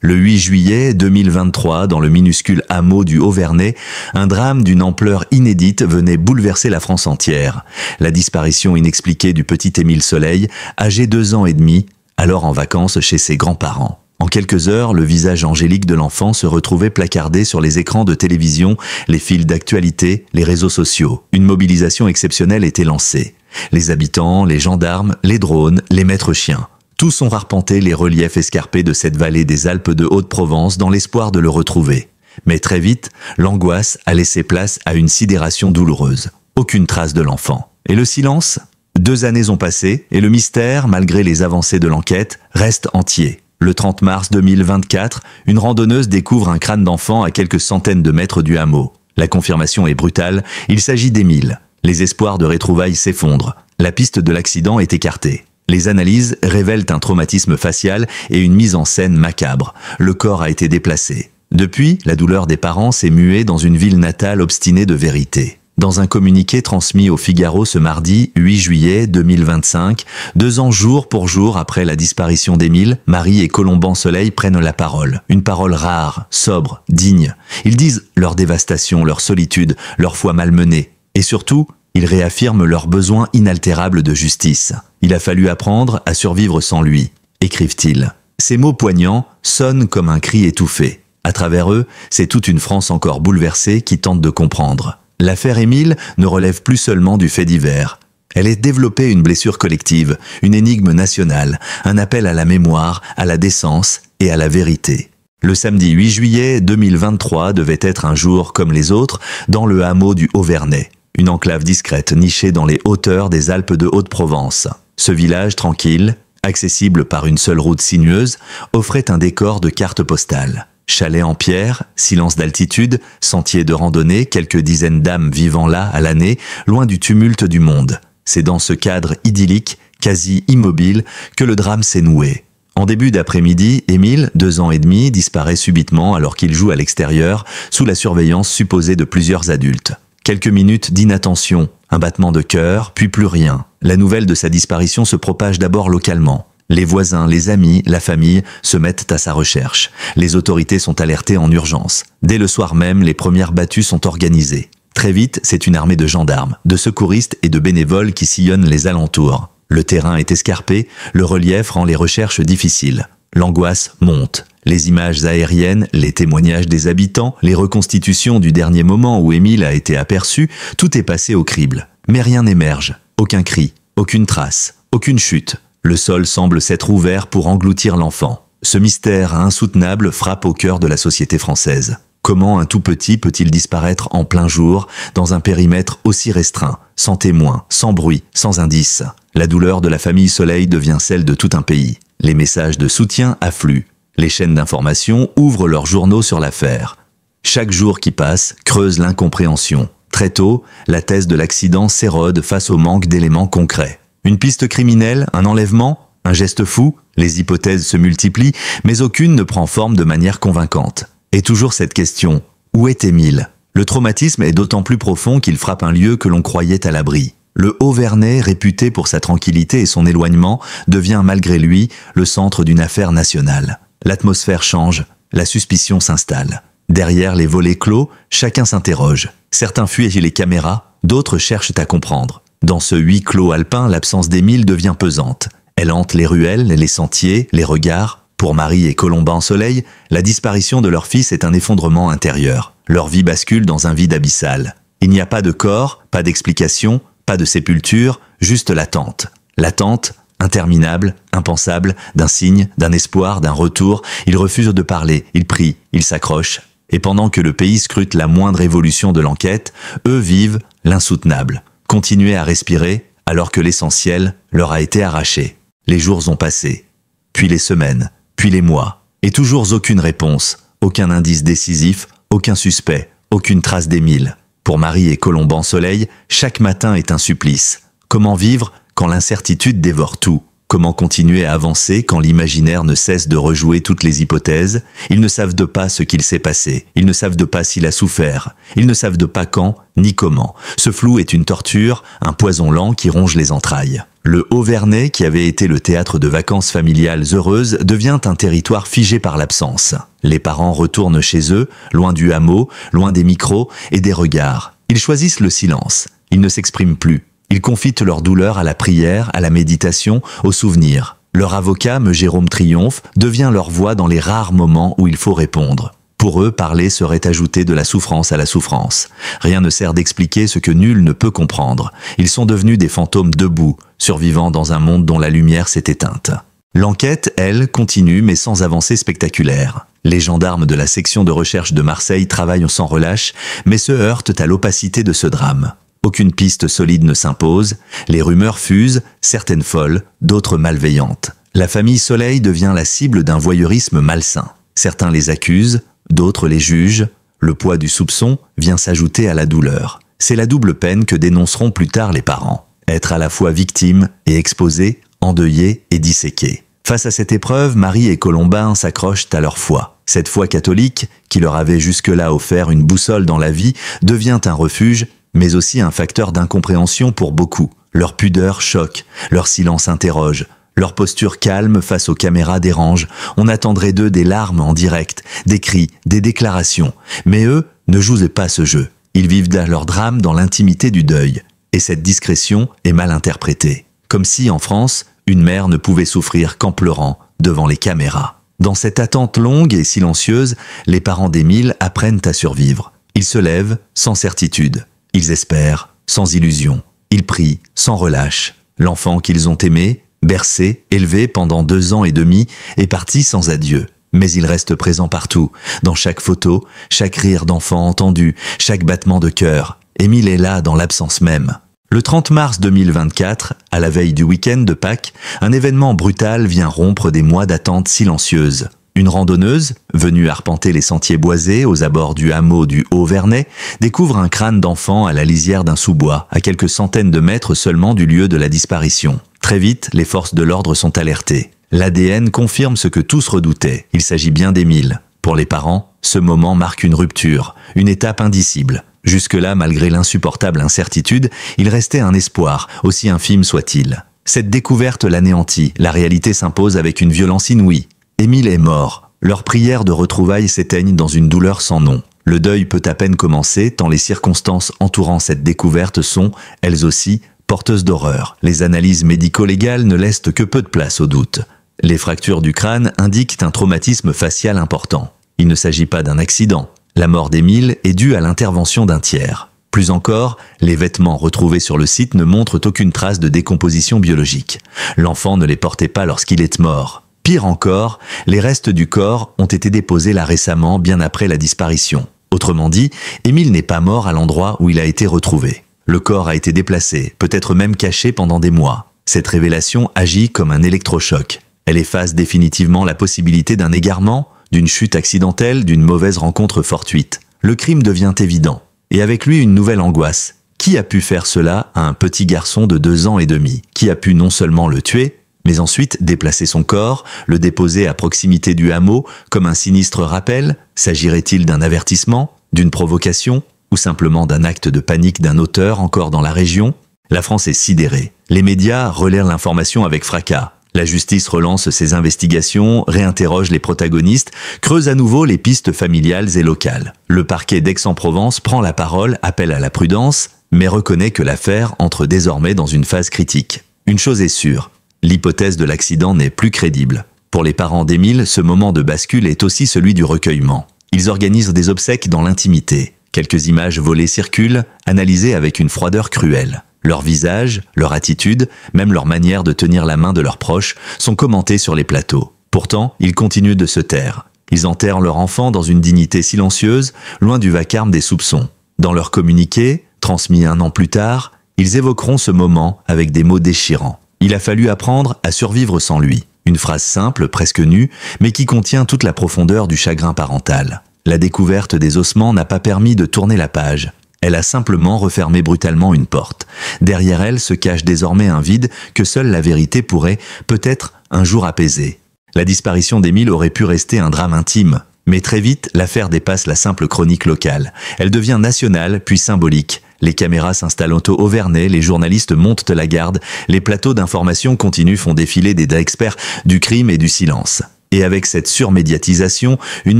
Le 8 juillet 2023, dans le minuscule hameau du Haut-Vernay, un drame d'une ampleur inédite venait bouleverser la France entière. La disparition inexpliquée du petit Émile Soleil, âgé 2 ans et demi, alors en vacances chez ses grands-parents. En quelques heures, le visage angélique de l'enfant se retrouvait placardé sur les écrans de télévision, les fils d'actualité, les réseaux sociaux. Une mobilisation exceptionnelle était lancée. Les habitants, les gendarmes, les drones, les maîtres chiens. Tous ont arpenté les reliefs escarpés de cette vallée des Alpes de Haute-Provence dans l'espoir de le retrouver. Mais très vite, l'angoisse a laissé place à une sidération douloureuse. Aucune trace de l'enfant. Et le silence ? 2 années ont passé et le mystère, malgré les avancées de l'enquête, reste entier. Le 30 mars 2024, une randonneuse découvre un crâne d'enfant à quelques centaines de mètres du hameau. La confirmation est brutale, il s'agit d'Émile. Les espoirs de retrouvailles s'effondrent. La piste de l'accident est écartée. Les analyses révèlent un traumatisme facial et une mise en scène macabre. Le corps a été déplacé. Depuis, la douleur des parents s'est muée dans une ville natale obstinée de vérité. Dans un communiqué transmis au Figaro ce mardi 8 juillet 2025, 2 ans jour pour jour après la disparition d'Émile, Marie et Colomban Soleil prennent la parole. Une parole rare, sobre, digne. Ils disent leur dévastation, leur solitude, leur foi malmenée. Et surtout, ils réaffirment leur besoin inaltérable de justice. Il a fallu apprendre à survivre sans lui, écrivent-ils. Ces mots poignants sonnent comme un cri étouffé. À travers eux, c'est toute une France encore bouleversée qui tente de comprendre. L'affaire Émile ne relève plus seulement du fait divers. Elle est développée une blessure collective, une énigme nationale, un appel à la mémoire, à la décence et à la vérité. Le samedi 8 juillet 2023 devait être un jour comme les autres dans le hameau du Haut-Vernay. Une enclave discrète nichée dans les hauteurs des Alpes de Haute-Provence. Ce village tranquille, accessible par une seule route sinueuse, offrait un décor de carte postale. Chalet en pierre, silence d'altitude, sentiers de randonnée, quelques dizaines d'âmes vivant là à l'année, loin du tumulte du monde. C'est dans ce cadre idyllique, quasi immobile, que le drame s'est noué. En début d'après-midi, Émile, 2 ans et demi, disparaît subitement alors qu'il joue à l'extérieur, sous la surveillance supposée de plusieurs adultes. Quelques minutes d'inattention, un battement de cœur, puis plus rien. La nouvelle de sa disparition se propage d'abord localement. Les voisins, les amis, la famille se mettent à sa recherche. Les autorités sont alertées en urgence. Dès le soir même, les premières battues sont organisées. Très vite, c'est une armée de gendarmes, de secouristes et de bénévoles qui sillonnent les alentours. Le terrain est escarpé, le relief rend les recherches difficiles. L'angoisse monte. Les images aériennes, les témoignages des habitants, les reconstitutions du dernier moment où Émile a été aperçu, tout est passé au crible. Mais rien n'émerge. Aucun cri, aucune trace, aucune chute. Le sol semble s'être ouvert pour engloutir l'enfant. Ce mystère insoutenable frappe au cœur de la société française. Comment un tout petit peut-il disparaître en plein jour, dans un périmètre aussi restreint, sans témoin, sans bruit, sans indice? La douleur de la famille Soleil devient celle de tout un pays. Les messages de soutien affluent. Les chaînes d'information ouvrent leurs journaux sur l'affaire. Chaque jour qui passe creuse l'incompréhension. Très tôt, la thèse de l'accident s'érode face au manque d'éléments concrets. Une piste criminelle, un enlèvement, un geste fou, les hypothèses se multiplient, mais aucune ne prend forme de manière convaincante. Et toujours cette question, où est Émile? Le traumatisme est d'autant plus profond qu'il frappe un lieu que l'on croyait à l'abri. Le Haut-Vernay, réputé pour sa tranquillité et son éloignement, devient malgré lui le centre d'une affaire nationale. L'atmosphère change, la suspicion s'installe. Derrière les volets clos, chacun s'interroge. Certains fuient les caméras, d'autres cherchent à comprendre. Dans ce huis clos alpin, l'absence d'Émile devient pesante. Elle hante les ruelles, les sentiers, les regards. Pour Marie et Colomban Soleil, la disparition de leur fils est un effondrement intérieur. Leur vie bascule dans un vide abyssal. Il n'y a pas de corps, pas d'explication, pas de sépulture, juste l'attente. L'attente, interminable, impensable, d'un signe, d'un espoir, d'un retour. Ils refusent de parler, ils prient, ils s'accrochent. Et pendant que le pays scrute la moindre évolution de l'enquête, eux vivent l'insoutenable. Continuer à respirer alors que l'essentiel leur a été arraché. Les jours ont passé, puis les semaines, puis les mois, et toujours aucune réponse, aucun indice décisif, aucun suspect, aucune trace d'Émile. Pour Marie et Colomban Soleil, chaque matin est un supplice. Comment vivre quand l'incertitude dévore tout? Comment continuer à avancer quand l'imaginaire ne cesse de rejouer toutes les hypothèses? Ils ne savent de pas ce qu'il s'est passé. Ils ne savent de pas s'il a souffert. Ils ne savent de pas quand, ni comment. Ce flou est une torture, un poison lent qui ronge les entrailles. Le Haut-Vernay, qui avait été le théâtre de vacances familiales heureuses, devient un territoire figé par l'absence. Les parents retournent chez eux, loin du hameau, loin des micros et des regards. Ils choisissent le silence. Ils ne s'expriment plus. Ils confient leur douleur à la prière, à la méditation, au souvenir. Leur avocat, M. Jérôme Triomphe, devient leur voix dans les rares moments où il faut répondre. Pour eux, parler serait ajouter de la souffrance à la souffrance. Rien ne sert d'expliquer ce que nul ne peut comprendre. Ils sont devenus des fantômes debout, survivant dans un monde dont la lumière s'est éteinte. L'enquête, elle, continue mais sans avancée spectaculaire. Les gendarmes de la section de recherche de Marseille travaillent sans relâche, mais se heurtent à l'opacité de ce drame. Aucune piste solide ne s'impose, les rumeurs fusent, certaines folles, d'autres malveillantes. La famille Soleil devient la cible d'un voyeurisme malsain. Certains les accusent, d'autres les jugent. Le poids du soupçon vient s'ajouter à la douleur. C'est la double peine que dénonceront plus tard les parents. Être à la fois victime et exposé, endeuillé et disséqué. Face à cette épreuve, Marie et Colombin s'accrochent à leur foi. Cette foi catholique, qui leur avait jusque-là offert une boussole dans la vie, devient un refuge, mais aussi un facteur d'incompréhension pour beaucoup. Leur pudeur choque, leur silence interroge. Leur posture calme face aux caméras dérange. On attendrait d'eux des larmes en direct, des cris, des déclarations. Mais eux ne jouent pas ce jeu. Ils vivent leur drame dans l'intimité du deuil. Et cette discrétion est mal interprétée. Comme si, en France, une mère ne pouvait souffrir qu'en pleurant devant les caméras. Dans cette attente longue et silencieuse, les parents d'Émile apprennent à survivre. Ils se lèvent sans certitude. Ils espèrent sans illusion. Ils prient sans relâche. L'enfant qu'ils ont aimé, bercé, élevé pendant 2 ans et demi, est parti sans adieu. Mais il reste présent partout, dans chaque photo, chaque rire d'enfant entendu, chaque battement de cœur. Émile est là dans l'absence même. Le 30 mars 2024, à la veille du week-end de Pâques, un événement brutal vient rompre des mois d'attente silencieuse. Une randonneuse, venue arpenter les sentiers boisés aux abords du hameau du Haut-Vernay, découvre un crâne d'enfant à la lisière d'un sous-bois, à quelques centaines de mètres seulement du lieu de la disparition. Très vite, les forces de l'ordre sont alertées. L'ADN confirme ce que tous redoutaient. Il s'agit bien d'Émile. Pour les parents, ce moment marque une rupture, une étape indicible. Jusque-là, malgré l'insupportable incertitude, il restait un espoir, aussi infime soit-il. Cette découverte l'anéantit, la réalité s'impose avec une violence inouïe. Émile est mort. Leurs prières de retrouvailles s'éteignent dans une douleur sans nom. Le deuil peut à peine commencer, tant les circonstances entourant cette découverte sont, elles aussi, porteuses d'horreur. Les analyses médico-légales ne laissent que peu de place au doute. Les fractures du crâne indiquent un traumatisme facial important. Il ne s'agit pas d'un accident. La mort d'Émile est due à l'intervention d'un tiers. Plus encore, les vêtements retrouvés sur le site ne montrent aucune trace de décomposition biologique. L'enfant ne les portait pas lorsqu'il est mort. Pire encore, les restes du corps ont été déposés là récemment, bien après la disparition. Autrement dit, Émile n'est pas mort à l'endroit où il a été retrouvé. Le corps a été déplacé, peut-être même caché pendant des mois. Cette révélation agit comme un électrochoc. Elle efface définitivement la possibilité d'un égarement, d'une chute accidentelle, d'une mauvaise rencontre fortuite. Le crime devient évident. Et avec lui une nouvelle angoisse. Qui a pu faire cela à un petit garçon de 2 ans et demi? Qui a pu non seulement le tuer, mais ensuite déplacer son corps, le déposer à proximité du hameau comme un sinistre rappel? S'agirait-il d'un avertissement, d'une provocation, ou simplement d'un acte de panique d'un auteur encore dans la région? La France est sidérée. Les médias relaient l'information avec fracas. La justice relance ses investigations, réinterroge les protagonistes, creuse à nouveau les pistes familiales et locales. Le parquet d'Aix-en-Provence prend la parole, appelle à la prudence, mais reconnaît que l'affaire entre désormais dans une phase critique. Une chose est sûre, l'hypothèse de l'accident n'est plus crédible. Pour les parents d'Émile, ce moment de bascule est aussi celui du recueillement. Ils organisent des obsèques dans l'intimité. Quelques images volées circulent, analysées avec une froideur cruelle. Leur visage, leur attitude, même leur manière de tenir la main de leurs proches sont commentés sur les plateaux. Pourtant, ils continuent de se taire. Ils enterrent leur enfant dans une dignité silencieuse, loin du vacarme des soupçons. Dans leur communiqué, transmis 1 an plus tard, ils évoqueront ce moment avec des mots déchirants. Il a fallu apprendre à survivre sans lui. Une phrase simple, presque nue, mais qui contient toute la profondeur du chagrin parental. La découverte des ossements n'a pas permis de tourner la page. Elle a simplement refermé brutalement une porte. Derrière elle se cache désormais un vide que seule la vérité pourrait, peut-être, un jour apaiser. La disparition d'Émile aurait pu rester un drame intime. Mais très vite, l'affaire dépasse la simple chronique locale. Elle devient nationale, puis symbolique. Les caméras s'installent au Auvernais, les journalistes montent la garde, les plateaux d'information continus font défiler des experts du crime et du silence. Et avec cette surmédiatisation, une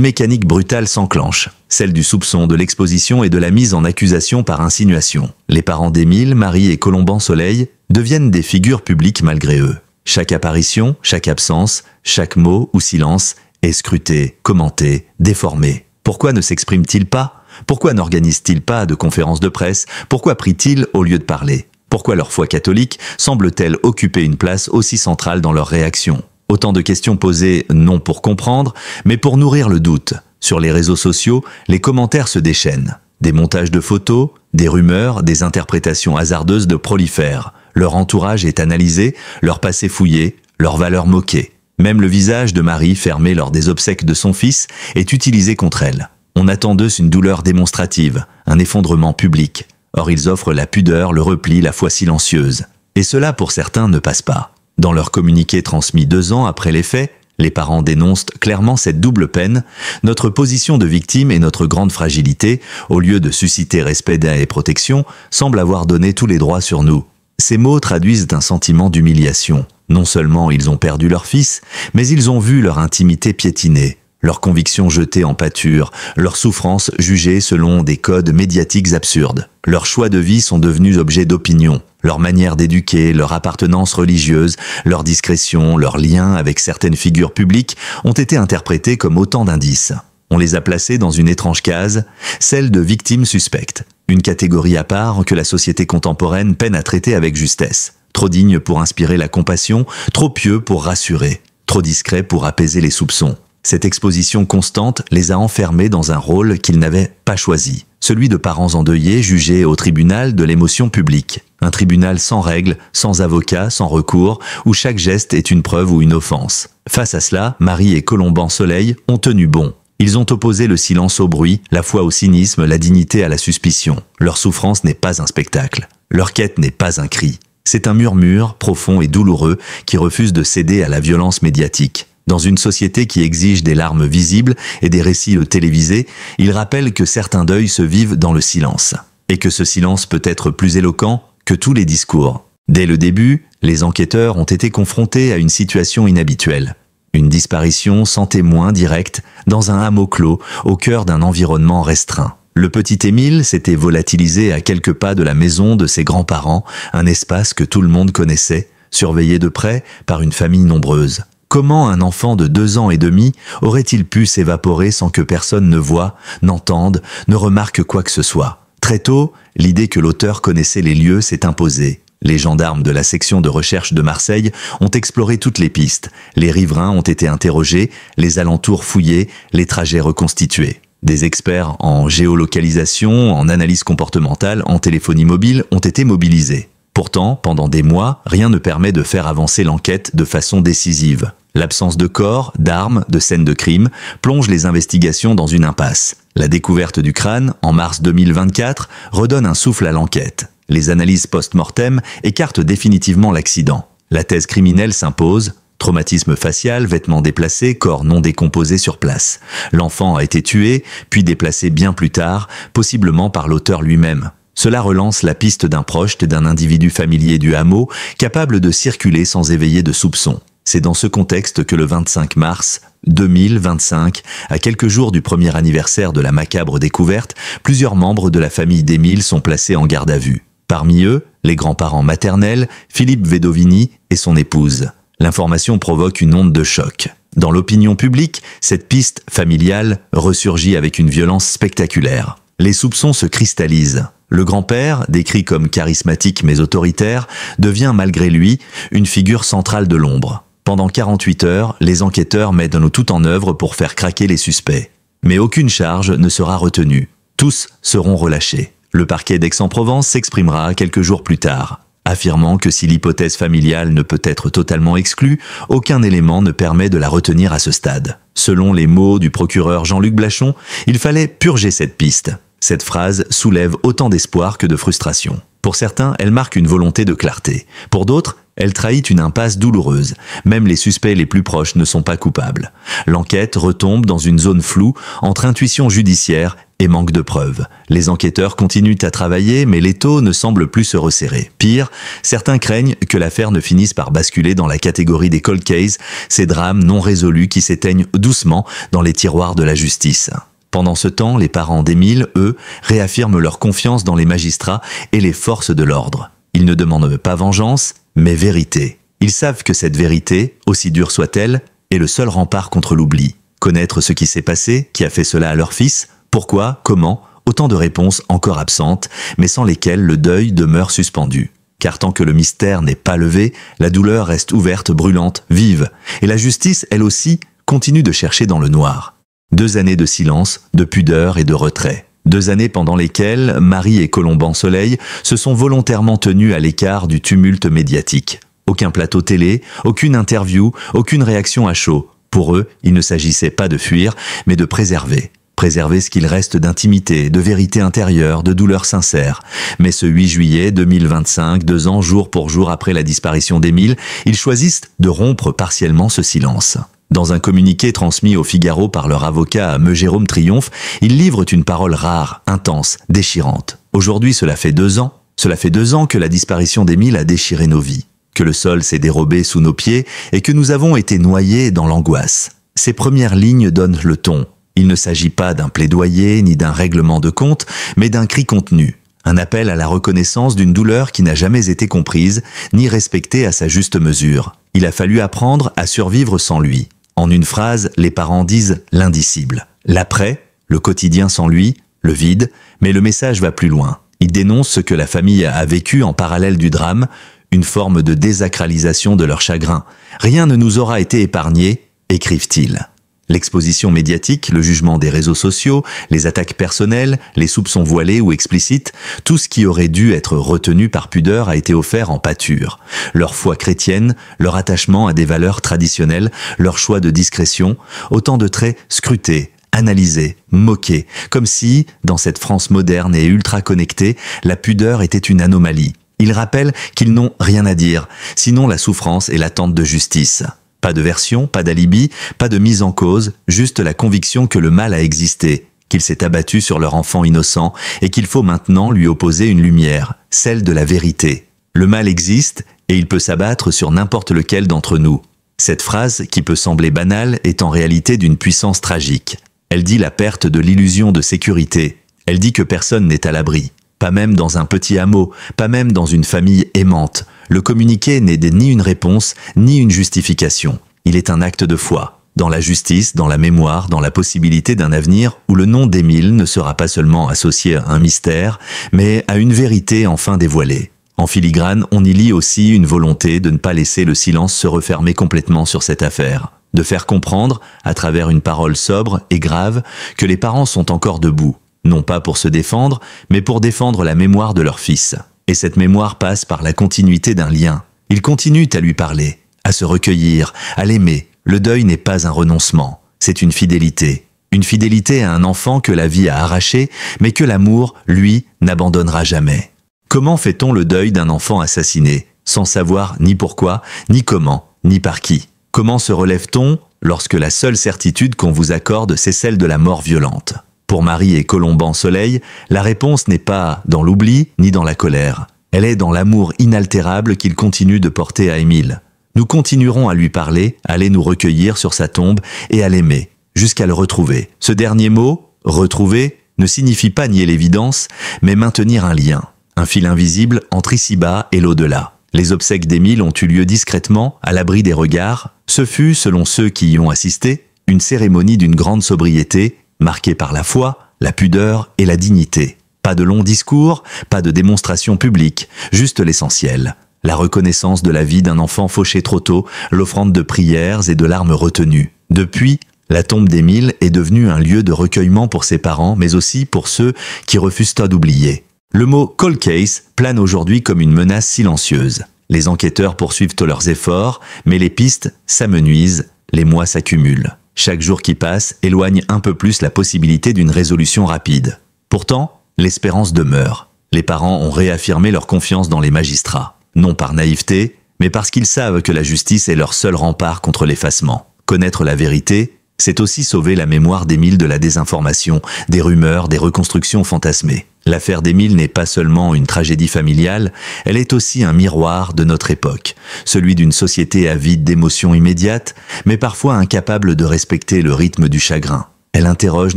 mécanique brutale s'enclenche, celle du soupçon, de l'exposition et de la mise en accusation par insinuation. Les parents d'Émile, Marie et Colomban Soleil deviennent des figures publiques malgré eux. Chaque apparition, chaque absence, chaque mot ou silence est scruté, commenté, déformé. Pourquoi ne s'expriment-ils pas? Pourquoi n'organisent-ils pas de conférences de presse? Pourquoi prient-ils au lieu de parler? Pourquoi leur foi catholique semble-t-elle occuper une place aussi centrale dans leurs réactions? Autant de questions posées non pour comprendre, mais pour nourrir le doute. Sur les réseaux sociaux, les commentaires se déchaînent. Des montages de photos, des rumeurs, des interprétations hasardeuses de prolifèrent. Leur entourage est analysé, leur passé fouillé, leurs valeurs moquées. Même le visage de Marie, fermé lors des obsèques de son fils, est utilisé contre elle. On attend d'eux une douleur démonstrative, un effondrement public. Or ils offrent la pudeur, le repli, la foi silencieuse. Et cela, pour certains, ne passe pas. Dans leur communiqué transmis 2 ans après les faits, les parents dénoncent clairement cette double peine. Notre position de victime et notre grande fragilité, au lieu de susciter respect et protection, semblent avoir donné tous les droits sur nous. Ces mots traduisent un sentiment d'humiliation. Non seulement ils ont perdu leur fils, mais ils ont vu leur intimité piétinée, leurs convictions jetées en pâture, leurs souffrances jugées selon des codes médiatiques absurdes. Leurs choix de vie sont devenus objets d'opinion. Leur manière d'éduquer, leur appartenance religieuse, leur discrétion, leurs liens avec certaines figures publiques ont été interprétés comme autant d'indices. On les a placés dans une étrange case, celle de victimes suspectes. Une catégorie à part que la société contemporaine peine à traiter avec justesse. Trop digne pour inspirer la compassion, trop pieux pour rassurer, trop discret pour apaiser les soupçons. Cette exposition constante les a enfermés dans un rôle qu'ils n'avaient pas choisi, celui de parents endeuillés jugés au tribunal de l'émotion publique. Un tribunal sans règles, sans avocat, sans recours, où chaque geste est une preuve ou une offense. Face à cela, Marie et Colomban Soleil ont tenu bon. Ils ont opposé le silence au bruit, la foi au cynisme, la dignité à la suspicion. Leur souffrance n'est pas un spectacle. Leur quête n'est pas un cri. C'est un murmure profond et douloureux qui refuse de céder à la violence médiatique. Dans une société qui exige des larmes visibles et des récits télévisés, il rappelle que certains deuils se vivent dans le silence. Et que ce silence peut être plus éloquent que tous les discours. Dès le début, les enquêteurs ont été confrontés à une situation inhabituelle. Une disparition sans témoin direct, dans un hameau clos, au cœur d'un environnement restreint. Le petit Émile s'était volatilisé à quelques pas de la maison de ses grands-parents, un espace que tout le monde connaissait, surveillé de près par une famille nombreuse. Comment un enfant de 2 ans et demi aurait-il pu s'évaporer sans que personne ne voie, n'entende, ne remarque quoi que ce soit? Très tôt, l'idée que l'auteur connaissait les lieux s'est imposée. Les gendarmes de la section de recherche de Marseille ont exploré toutes les pistes. Les riverains ont été interrogés, les alentours fouillés, les trajets reconstitués. Des experts en géolocalisation, en analyse comportementale, en téléphonie mobile ont été mobilisés. Pourtant, pendant des mois, rien ne permet de faire avancer l'enquête de façon décisive. L'absence de corps, d'armes, de scènes de crime plonge les investigations dans une impasse. La découverte du crâne, en mars 2024, redonne un souffle à l'enquête. Les analyses post-mortem écartent définitivement l'accident. La thèse criminelle s'impose. Traumatisme facial, vêtements déplacés, corps non décomposé sur place. L'enfant a été tué, puis déplacé bien plus tard, possiblement par l'auteur lui-même. Cela relance la piste d'un proche et d'un individu familier du hameau, capable de circuler sans éveiller de soupçons. C'est dans ce contexte que le 25 mars 2025, à quelques jours du premier anniversaire de la macabre découverte, plusieurs membres de la famille d'Émile sont placés en garde à vue. Parmi eux, les grands-parents maternels, Philippe Vedovini et son épouse. L'information provoque une onde de choc. Dans l'opinion publique, cette piste familiale ressurgit avec une violence spectaculaire. Les soupçons se cristallisent. Le grand-père, décrit comme charismatique mais autoritaire, devient malgré lui une figure centrale de l'ombre. Pendant 48 heures, les enquêteurs mettent tout en œuvre pour faire craquer les suspects. Mais aucune charge ne sera retenue. Tous seront relâchés. Le parquet d'Aix-en-Provence s'exprimera quelques jours plus tard, affirmant que si l'hypothèse familiale ne peut être totalement exclue, aucun élément ne permet de la retenir à ce stade. Selon les mots du procureur Jean-Luc Blachon, il fallait purger cette piste. Cette phrase soulève autant d'espoir que de frustration. Pour certains, elle marque une volonté de clarté. Pour d'autres, elle trahit une impasse douloureuse. Même les suspects les plus proches ne sont pas coupables. L'enquête retombe dans une zone floue entre intuition judiciaire et et manque de preuves. Les enquêteurs continuent à travailler, mais l'étau ne semble plus se resserrer. Pire, certains craignent que l'affaire ne finisse par basculer dans la catégorie des cold cases, ces drames non résolus qui s'éteignent doucement dans les tiroirs de la justice. Pendant ce temps, les parents d'Émile, eux, réaffirment leur confiance dans les magistrats et les forces de l'ordre. Ils ne demandent pas vengeance, mais vérité. Ils savent que cette vérité, aussi dure soit-elle, est le seul rempart contre l'oubli. Connaître ce qui s'est passé, qui a fait cela à leur fils, pourquoi, comment, autant de réponses encore absentes, mais sans lesquelles le deuil demeure suspendu. Car tant que le mystère n'est pas levé, la douleur reste ouverte, brûlante, vive. Et la justice, elle aussi, continue de chercher dans le noir. 2 années de silence, de pudeur et de retrait. 2 années pendant lesquelles Marie et Colomban-Soleil se sont volontairement tenus à l'écart du tumulte médiatique. Aucun plateau télé, aucune interview, aucune réaction à chaud. Pour eux, il ne s'agissait pas de fuir, mais de préserver. Préserver ce qu'il reste d'intimité, de vérité intérieure, de douleur sincère. Mais ce 8 juillet 2025, 2 ans jour pour jour après la disparition d'Émile, ils choisissent de rompre partiellement ce silence. Dans un communiqué transmis au Figaro par leur avocat Jérôme Triomphe, ils livrent une parole rare, intense, déchirante. Aujourd'hui, cela fait 2 ans. Cela fait 2 ans que la disparition d'Émile a déchiré nos vies, que le sol s'est dérobé sous nos pieds et que nous avons été noyés dans l'angoisse. Ces premières lignes donnent le ton. Il ne s'agit pas d'un plaidoyer ni d'un règlement de compte, mais d'un cri contenu. Un appel à la reconnaissance d'une douleur qui n'a jamais été comprise, ni respectée à sa juste mesure. Il a fallu apprendre à survivre sans lui. En une phrase, les parents disent l'indicible. L'après, le quotidien sans lui, le vide, mais le message va plus loin. Il dénonce ce que la famille a vécu en parallèle du drame, une forme de désacralisation de leur chagrin. Rien ne nous aura été épargné, écrivent-ils. L'exposition médiatique, le jugement des réseaux sociaux, les attaques personnelles, les soupçons voilés ou explicites, tout ce qui aurait dû être retenu par pudeur a été offert en pâture. Leur foi chrétienne, leur attachement à des valeurs traditionnelles, leur choix de discrétion, autant de traits scrutés, analysés, moqués, comme si, dans cette France moderne et ultra connectée, la pudeur était une anomalie. Ils rappellent qu'ils n'ont rien à dire, sinon la souffrance et l'attente de justice. Pas de version, pas d'alibi, pas de mise en cause, juste la conviction que le mal a existé, qu'il s'est abattu sur leur enfant innocent et qu'il faut maintenant lui opposer une lumière, celle de la vérité. Le mal existe et il peut s'abattre sur n'importe lequel d'entre nous. Cette phrase, qui peut sembler banale, est en réalité d'une puissance tragique. Elle dit la perte de l'illusion de sécurité. Elle dit que personne n'est à l'abri. Pas même dans un petit hameau, pas même dans une famille aimante. Le communiqué n'est ni une réponse, ni une justification. Il est un acte de foi, dans la justice, dans la mémoire, dans la possibilité d'un avenir où le nom d'Émile ne sera pas seulement associé à un mystère, mais à une vérité enfin dévoilée. En filigrane, on y lit aussi une volonté de ne pas laisser le silence se refermer complètement sur cette affaire, de faire comprendre, à travers une parole sobre et grave, que les parents sont encore debout, non pas pour se défendre, mais pour défendre la mémoire de leur fils. Et cette mémoire passe par la continuité d'un lien. Ils continuent à lui parler, à se recueillir, à l'aimer. Le deuil n'est pas un renoncement, c'est une fidélité. Une fidélité à un enfant que la vie a arraché, mais que l'amour, lui, n'abandonnera jamais. Comment fait-on le deuil d'un enfant assassiné, sans savoir ni pourquoi, ni comment, ni par qui? Comment se relève-t-on lorsque la seule certitude qu'on vous accorde, c'est celle de la mort violente? Pour Marie et Colomban-Soleil, la réponse n'est pas dans l'oubli ni dans la colère. Elle est dans l'amour inaltérable qu'il continue de porter à Émile. Nous continuerons à lui parler, à aller nous recueillir sur sa tombe et à l'aimer, jusqu'à le retrouver. Ce dernier mot, retrouver, ne signifie pas nier l'évidence, mais maintenir un lien, un fil invisible entre ici-bas et l'au-delà. Les obsèques d'Émile ont eu lieu discrètement, à l'abri des regards. Ce fut, selon ceux qui y ont assisté, une cérémonie d'une grande sobriété, marquée par la foi, la pudeur et la dignité. Pas de longs discours, pas de démonstration publique, juste l'essentiel. La reconnaissance de la vie d'un enfant fauché trop tôt, l'offrande de prières et de larmes retenues. Depuis, la tombe d'Émile est devenue un lieu de recueillement pour ses parents, mais aussi pour ceux qui refusent d'oublier. Le mot « cold case » plane aujourd'hui comme une menace silencieuse. Les enquêteurs poursuivent leurs efforts, mais les pistes s'amenuisent, les mois s'accumulent. Chaque jour qui passe éloigne un peu plus la possibilité d'une résolution rapide. Pourtant, l'espérance demeure. Les parents ont réaffirmé leur confiance dans les magistrats. Non par naïveté, mais parce qu'ils savent que la justice est leur seul rempart contre l'effacement. Connaître la vérité, C'est aussi sauver la mémoire d'Émile de la désinformation, des rumeurs, des reconstructions fantasmées. L'affaire d'Émile n'est pas seulement une tragédie familiale, elle est aussi un miroir de notre époque, celui d'une société avide d'émotions immédiates, mais parfois incapable de respecter le rythme du chagrin. Elle interroge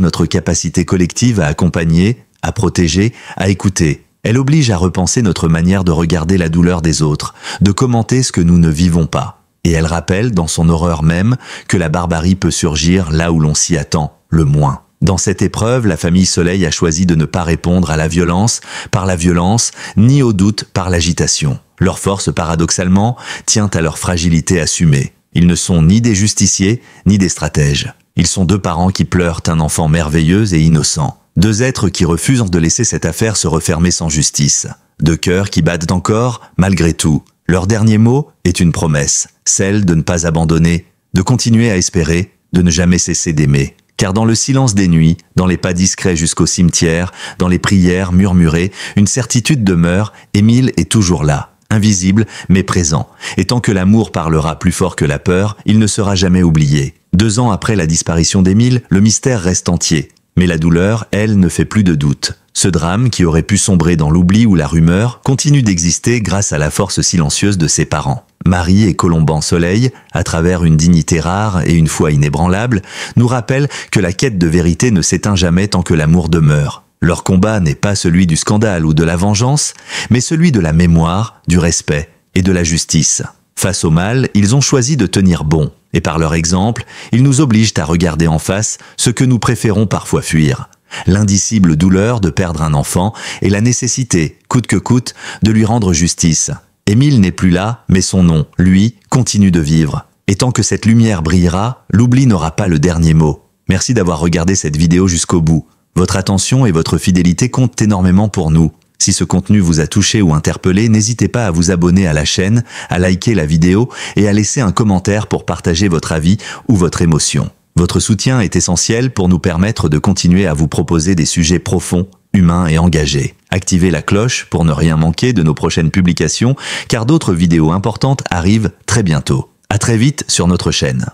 notre capacité collective à accompagner, à protéger, à écouter. Elle oblige à repenser notre manière de regarder la douleur des autres, de commenter ce que nous ne vivons pas. Et elle rappelle, dans son horreur même, que la barbarie peut surgir là où l'on s'y attend, le moins. Dans cette épreuve, la famille Soleil a choisi de ne pas répondre à la violence par la violence, ni au doute par l'agitation. Leur force, paradoxalement, tient à leur fragilité assumée. Ils ne sont ni des justiciers, ni des stratèges. Ils sont deux parents qui pleurent un enfant merveilleux et innocent. Deux êtres qui refusent de laisser cette affaire se refermer sans justice. Deux cœurs qui battent encore, malgré tout. Leur dernier mot est une promesse, celle de ne pas abandonner, de continuer à espérer, de ne jamais cesser d'aimer. Car dans le silence des nuits, dans les pas discrets jusqu'au cimetière, dans les prières murmurées, une certitude demeure, Émile est toujours là, invisible mais présent. Et tant que l'amour parlera plus fort que la peur, il ne sera jamais oublié. 2 ans après la disparition d'Émile, le mystère reste entier. Mais la douleur, elle, ne fait plus de doute. Ce drame, qui aurait pu sombrer dans l'oubli ou la rumeur, continue d'exister grâce à la force silencieuse de ses parents. Marie et Colomban Soleil, à travers une dignité rare et une foi inébranlable, nous rappellent que la quête de vérité ne s'éteint jamais tant que l'amour demeure. Leur combat n'est pas celui du scandale ou de la vengeance, mais celui de la mémoire, du respect et de la justice. Face au mal, ils ont choisi de tenir bon. Et par leur exemple, ils nous obligent à regarder en face ce que nous préférons parfois fuir. L'indicible douleur de perdre un enfant et la nécessité, coûte que coûte, de lui rendre justice. Émile n'est plus là, mais son nom, lui, continue de vivre. Et tant que cette lumière brillera, l'oubli n'aura pas le dernier mot. Merci d'avoir regardé cette vidéo jusqu'au bout. Votre attention et votre fidélité comptent énormément pour nous. Si ce contenu vous a touché ou interpellé, n'hésitez pas à vous abonner à la chaîne, à liker la vidéo et à laisser un commentaire pour partager votre avis ou votre émotion. Votre soutien est essentiel pour nous permettre de continuer à vous proposer des sujets profonds, humains et engagés. Activez la cloche pour ne rien manquer de nos prochaines publications, car d'autres vidéos importantes arrivent très bientôt. À très vite sur notre chaîne.